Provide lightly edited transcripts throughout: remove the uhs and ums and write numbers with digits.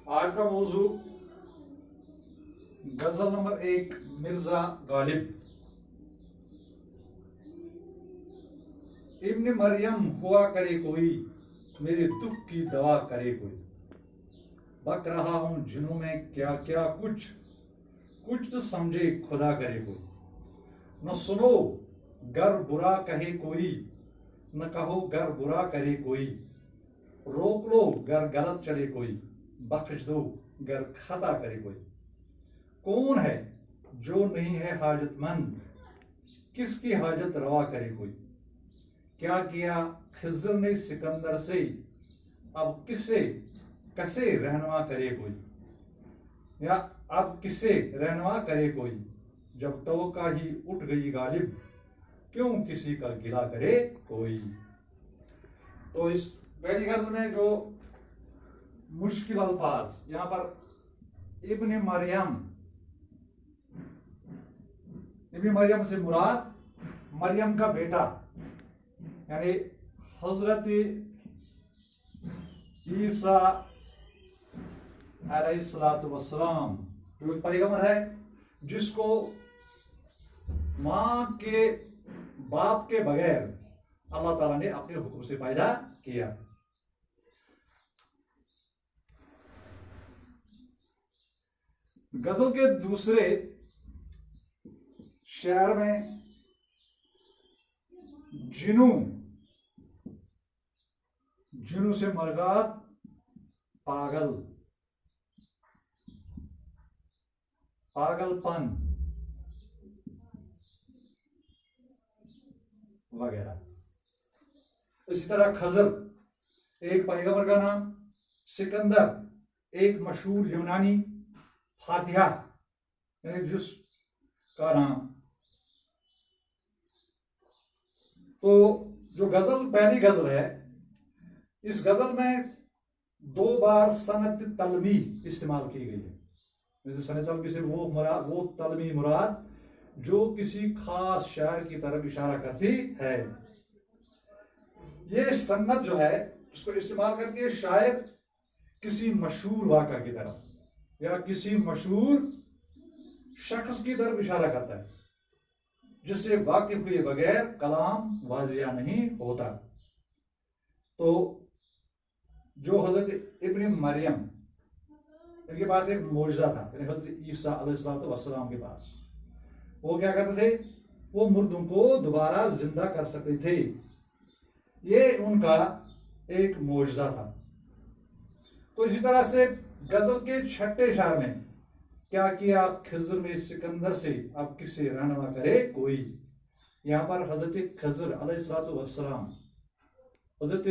आज का मौजू गजल नंबर 1, मिर्जा गालिब। इब्न मरियम हुआ करे कोई, मेरे दुख की दवा करे कोई। बक रहा हूं जिनों में क्या क्या कुछ, कुछ तो समझे खुदा करे कोई। न सुनो गर बुरा कहे कोई, न कहो गर बुरा करे कोई। रोक लो गर गलत चले कोई, बख्श दो गर खता करे कोई। कौन है जो नहीं है हाजतमंद, किसकी हाजत रवा करे कोई। क्या किया खिज़र ने सिकंदर से, अब किसे कसे रहनुमा करे कोई। या अब किसे रहनुमा करे कोई, जब तवक्का ही उठ गई गालिब, क्यों किसी का गिला करे कोई। तो इस पहली गजल में जो मुश्किल अल्फाज, यहां पर इब्न मरियम से मुराद मरियम का बेटा यानी हजरत ईसा अलैहिस्सलातु वस्सलाम जो एक पैगंबर है, जिसको मां के बाप के बगैर अल्लाह ताला ने अपने हुक्म से पैदा किया। गजल के दूसरे शेर में जिनू से मरगात पागल, पागलपन वगैरह। इसी तरह खजर एक पैगंबर का नाम, सिकंदर एक मशहूर यूनानी फातिहा यानी जिसका नाम। तो जो गजल पहली गजल है, इस गजल में 2 बार सनत तलमी इस्तेमाल की गई है। सनत तलमी से वो तलमी मुराद जो किसी खास शायर की तरफ इशारा करती है। ये सन्नत जो है, इसको इस्तेमाल करके शायर किसी मशहूर वाक़ा की तरफ या किसी मशहूर शख्स की तरफ इशारा करता है, जिससे वाकिफ हुए बगैर कलाम वाजिया नहीं होता। तो जो हजरत इब्न मरियम, इनके पास एक मौजज़ा था, हजरत ईसा अलैहिस्सलातु वस्सलाम के पास। वो क्या करते थे, वो मुर्दों को दोबारा जिंदा कर सकते थे। ये उनका एक मौजज़ा था। तो इसी तरह से गजल के 6ठे शेर में क्या किया खिज़र ने सिकंदर से, अब किसे रहनुमा करे कोई। यहाँ पर हजरत खिज़र अलैहिस्सलातु वस्सलाम, हजरत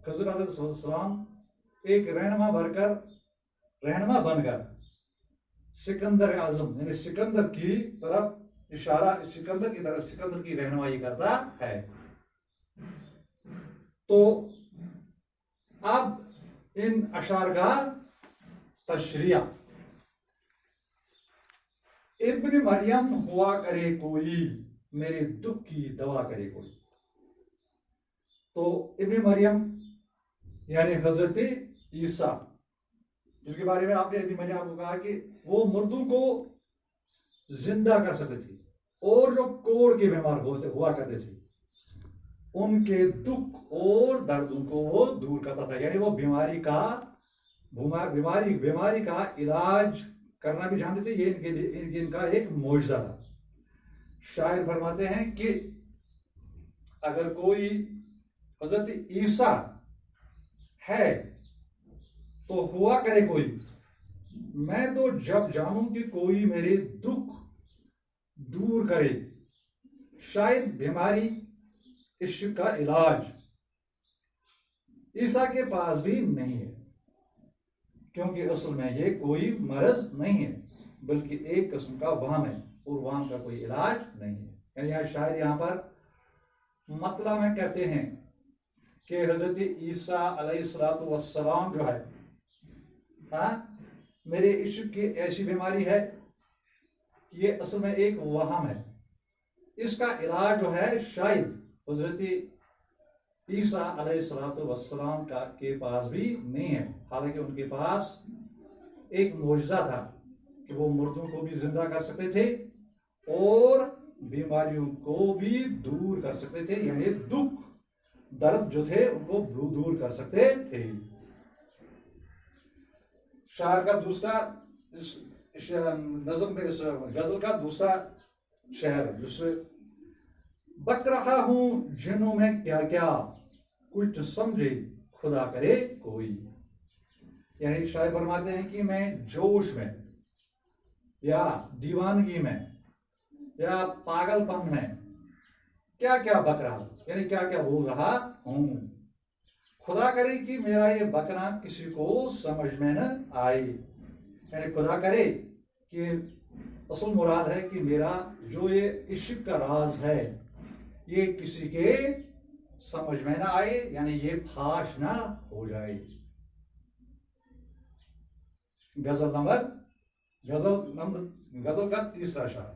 खिज़र अलैहिस्सलाम एक रहनुमा बनकर सिकंदर आजम यानी सिकंदर की तरफ इशारा, सिकंदर की रहनुमाई करता है। तो अब इन अशार का तशरिया, इब्न मरियम हुआ करे कोई, मेरे दुख की दवा करे कोई। तो इब्न मरियम यानी हजरत ईसा, जिसके बारे में आपने अभी मैंने आपको कहा कि वो मुर्दों को जिंदा कर सकते थे और जो कोढ़ के बीमार हुआ करते थे, उनके दुख और दर्दों को वो दूर करता था। यानी वो बीमारी का इलाज करना भी जानते थे। ये इनके लिए इनका एक मौजज़ा था। शायर फरमाते हैं कि अगर कोई हजरत ईसा है तो हुआ करे कोई, मैं तो जब जानूं कि कोई मेरे दुख दूर करे। शायद बीमारी इश्क का इलाज ईसा के पास भी नहीं है, क्योंकि असल में ये कोई मर्ज नहीं है, बल्कि एक किस्म का वहम है और वहम का कोई इलाज नहीं है। यानी शायद यहाँ पर मतलब में कहते हैं कि हजरत ईसा अलैहिस्सलातु वस्सलाम जो है, मेरे इश्क की ऐसी बीमारी है कि ये असल में एक वहम है। इसका इलाज जो है शायद हजरत ईसा अलैहिस्सलातु वस्सलाम के पास भी नहीं है, हालांकि उनके पास एक मौजज़ा था कि वो मुर्दों को भी जिंदा कर सकते थे और बीमारियों को भी दूर कर सकते थे, यानी दुख दर्द जो थे उनको दूर कर सकते थे। शायर का दूसरा नज़म में, इस गजल का दूसरा शेर जिससे बक रहा हूं जिन्हों में क्या क्या, कुछ समझे खुदा करे कोई। यानी शायर फरमाते हैं कि मैं जोश में या दीवानगी में या पागलपन में क्या क्या बक रहा हूं, यानी क्या क्या बोल रहा हूं, खुदा करे कि मेरा ये बकना किसी को समझ में न आए। यानी खुदा करे कि असल मुराद है कि मेरा जो ये इश्क का राज है ये किसी के समझ में ना आए, यानी ये फाश ना हो जाए। गजल का तीसरा शेर,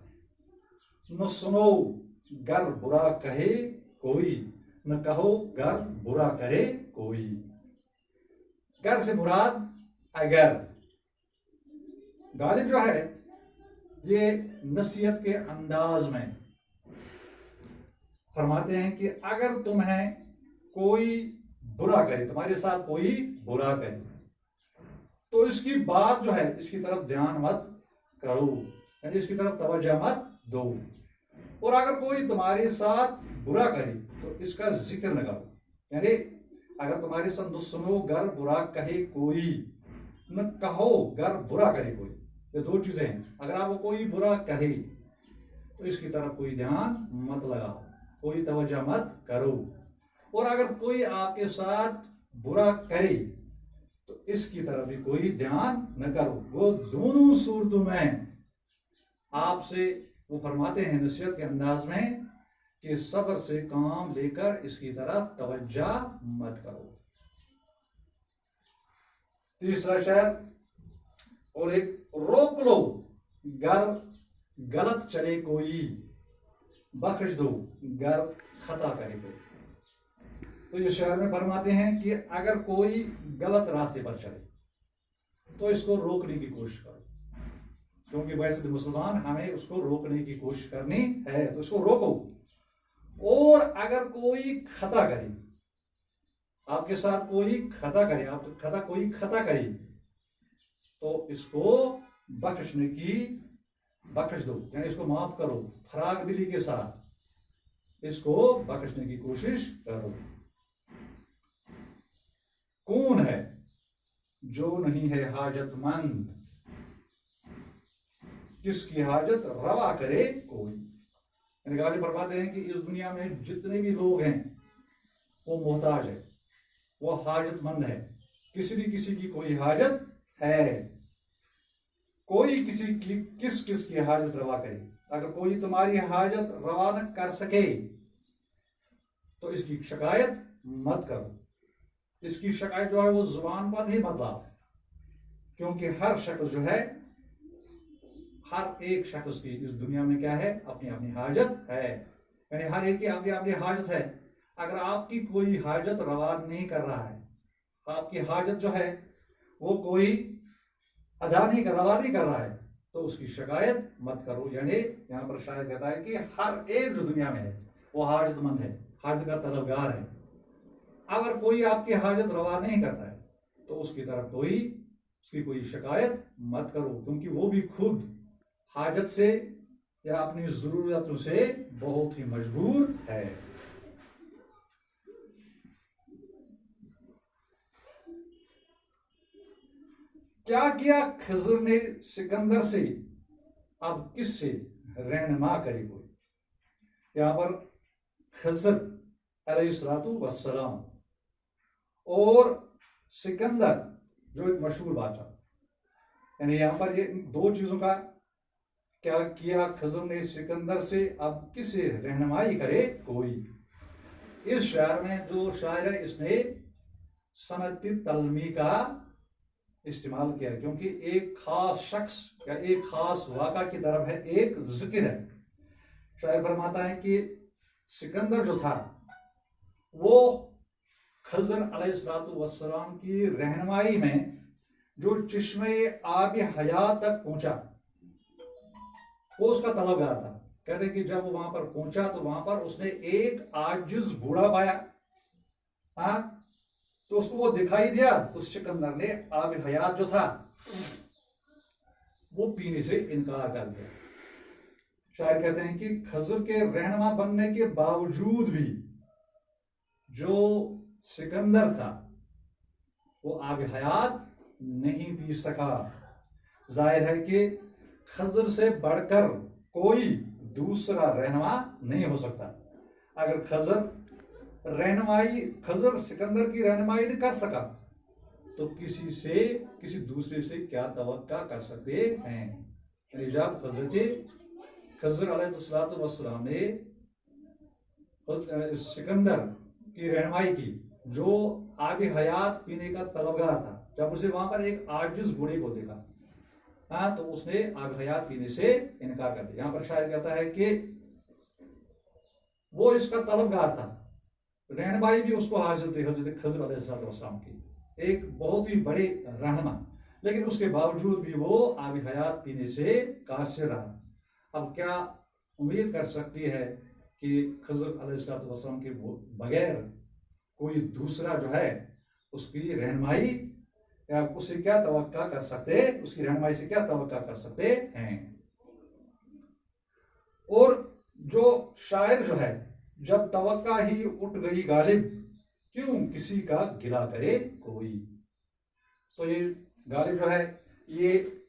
न सुनो गर बुरा कहे कोई, न कहो गर बुरा करे कोई। गर से मुराद अगर। गालिब जो है ये नसीहत के अंदाज में फरमाते हैं कि अगर तुम्हें कोई बुरा करे, तुम्हारे साथ कोई बुरा करे, तो इसकी बात जो है इसकी तरफ ध्यान मत करो, यानी इसकी तरफ तवज्जो मत दो। और अगर कोई तुम्हारे साथ बुरा करे तो इसका जिक्र न करो। यानी अगर तुम्हारे साथ दुश्मनों गर बुरा कहे कोई, न कहो गर बुरा करे कोई, ये दो चीजें हैं। अगर आपको कोई बुरा कहे तो इसकी तरफ कोई ध्यान मत लगाओ, कोई तवज्जो मत करो। और अगर कोई आपके साथ बुरा करे तो इसकी तरफ भी कोई ध्यान न करो। वो दोनों सूरतों में आपसे वो फरमाते हैं नसीहत के अंदाज में कि सब्र से काम लेकर इसकी तरफ तवज्जो मत करो। तीसरा शेर, और एक रोक लो गर गलत चले कोई, बख्श दो गर खता करे कोई। तो ये शेर में फरमाते हैं कि अगर कोई गलत रास्ते पर चले तो इसको रोकने की कोशिश करो, क्योंकि वैसे मुसलमान हमें उसको रोकने की कोशिश करनी है, तो इसको रोको। और अगर कोई खता करे, आपके साथ कोई खता करे, कोई खता करे, तो इसको बख्श दो, यानी इसको माफ करो, फराग दिली के साथ इसको बख्शने की कोशिश करो। कौन है जो नहीं है हाजतमंद, किसकी हाजत रवा करे कोई। यानी गालिब फरमाते हैं कि इस दुनिया में जितने भी लोग हैं वो मोहताज है, वो हाजतमंद है, किसी न किसी की कोई हाजत है। कोई किस की हाजत रवा करे। अगर कोई तुम्हारी हाजत रवा न कर सके तो इसकी शिकायत मत करो। इसकी शिकायत जो है वो जुबान पर ही मत लाओ, क्योंकि हर शख्स जो है, हर एक शख्स की इस दुनिया में क्या है, अपनी अपनी हाजत है। यानी हर एक की अपनी अपनी हाजत है। अगर आपकी कोई हाजत रवा नहीं कर रहा है, आपकी हाजत जो है वो कोई रवा नहीं कर रहा है, तो उसकी शिकायत मत करो। यानी यहाँ पर शायद कहता है कि हर एक जो दुनिया में है वो हाजतमंद है, हाजत का तलबगार है। अगर कोई आपकी हाजत रवा नहीं करता है तो उसकी कोई शिकायत मत करो, क्योंकि वो भी खुद हाजत से या अपनी जरूरतों से बहुत ही मजबूर है। क्या किया खिज़र ने सिकंदर से, अब किससे रहनुमा करे कोई। यहां पर खिज़र अलैहिस्सलातु वस्सलाम और सिकंदर जो एक मशहूर बादशाह, यानी यहां पर ये दो चीजों का क्या किया खिज़र ने सिकंदर से, अब किसे रहनुमाई करे कोई। इस शायर में जो शायर है इसने सनती तलमी का इस्तेमाल किया, क्योंकि एक खास शख्स या एक खास वाक़ा की तरफ है एक जिक्र है। शायर फरमाता है कि सिकंदर जो था वो खिज़र अलैहिस्सलातु वस्सलाम की रहनुमाई में जो चिश्मे आब हयात तक पहुंचा, वो उसका तलबगार था। कहते हैं कि जब वो वहां पर पहुंचा तो वहां पर उसने एक आजिज बूढ़ा पाया। हाँ, तो उसको वो दिखाई दिया, तो सिकंदर ने आब हयात जो था वो पीने से इनकार कर दिया। शायर कहते हैं कि खजर के रहनुमा बनने के बावजूद भी जो सिकंदर था वो आब हयात नहीं पी सका। जाहिर है कि खजर से बढ़कर कोई दूसरा रहनुमा नहीं हो सकता। अगर खजर सिकंदर की रहनुमाई नहीं कर सका तो किसी दूसरे से क्या तवक्का कर सकते हैं। यानी जब खजर अलैहिस्सलाम ने सिकंदर की रहनुमाई की, जो आब हयात पीने का तलबगार था, जब उसे वहां पर एक आजिज बूढ़े को देखा, हाँ, तो उसने आब हयात पीने से इनकार कर दिया। यहां पर शायर कहता है कि वो इसका तलबगार था, रहनुमाई भी उसको हासिल थी हजरत खजर अलैहिस्सलाम की, एक बहुत ही बड़े रहनुमा, लेकिन उसके बावजूद भी वो आब हयात पीने से कासिर रहा। अब क्या उम्मीद कर सकती है कि खजर अलैहिस्सलाम के बगैर कोई दूसरा जो है उसकी रहनुमाई या उससे क्या तवक्का कर सकते, उसकी रहनुमाई से क्या तवक्का कर सकते हैं। और जो शायर जो है, जब तवक्का ही उठ गई गालिब, क्यों किसी का गिला करे कोई। तो ये गालिब जो है, ये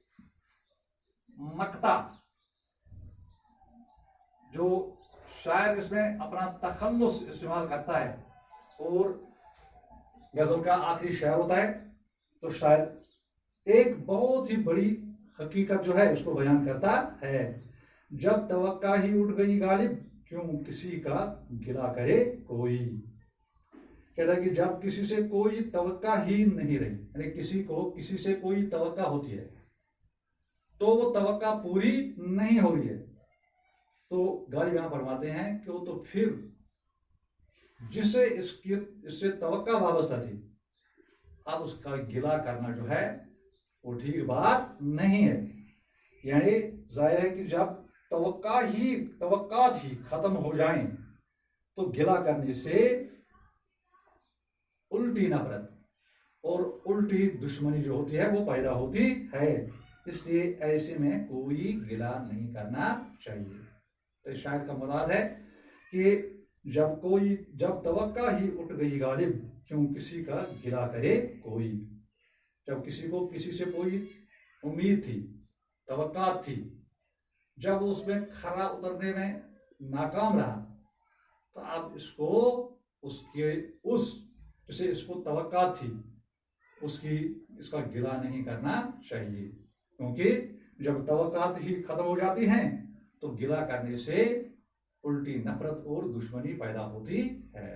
मक्ता जो शायर इसमें अपना तखल्लुस इस्तेमाल करता है और गजल का आखिरी शेर होता है, तो शायर एक बहुत ही बड़ी हकीकत जो है उसको बयान करता है। जब तवक्का ही उठ गई गालिब, क्यों किसी का गिला करे कोई। कहता है कि जब किसी से कोई तवक्का ही नहीं रही, यानी किसी से कोई तवक्का होती है तो वो तवक्का पूरी नहीं हो रही है, तो गालिब यहां फरमाते हैं कि वो तो फिर जिससे इससे तवक्का वाबस्ता थी, अब उसका गिला करना जो है वो ठीक बात नहीं है। यानी जाहिर है कि जब तवक्कात ही खत्म हो जाएं तो गिला करने से उल्टी नफरत और उल्टी दुश्मनी जो होती है वो पैदा होती है। इसलिए ऐसे में कोई गिला नहीं करना चाहिए। तो शायर का मुराद है कि जब तवक्का ही उठ गई गालिब, क्यों किसी का गिला करे कोई। जब किसी से कोई उम्मीद थी, तवक्कात थी, जब उसमें खरा उतरने में नाकाम रहा, तो अब इसको तवक्कात थी इसका गिला नहीं करना चाहिए, क्योंकि जब तवक्कात ही खत्म हो जाती हैं तो गिला करने से उल्टी नफरत और दुश्मनी पैदा होती है।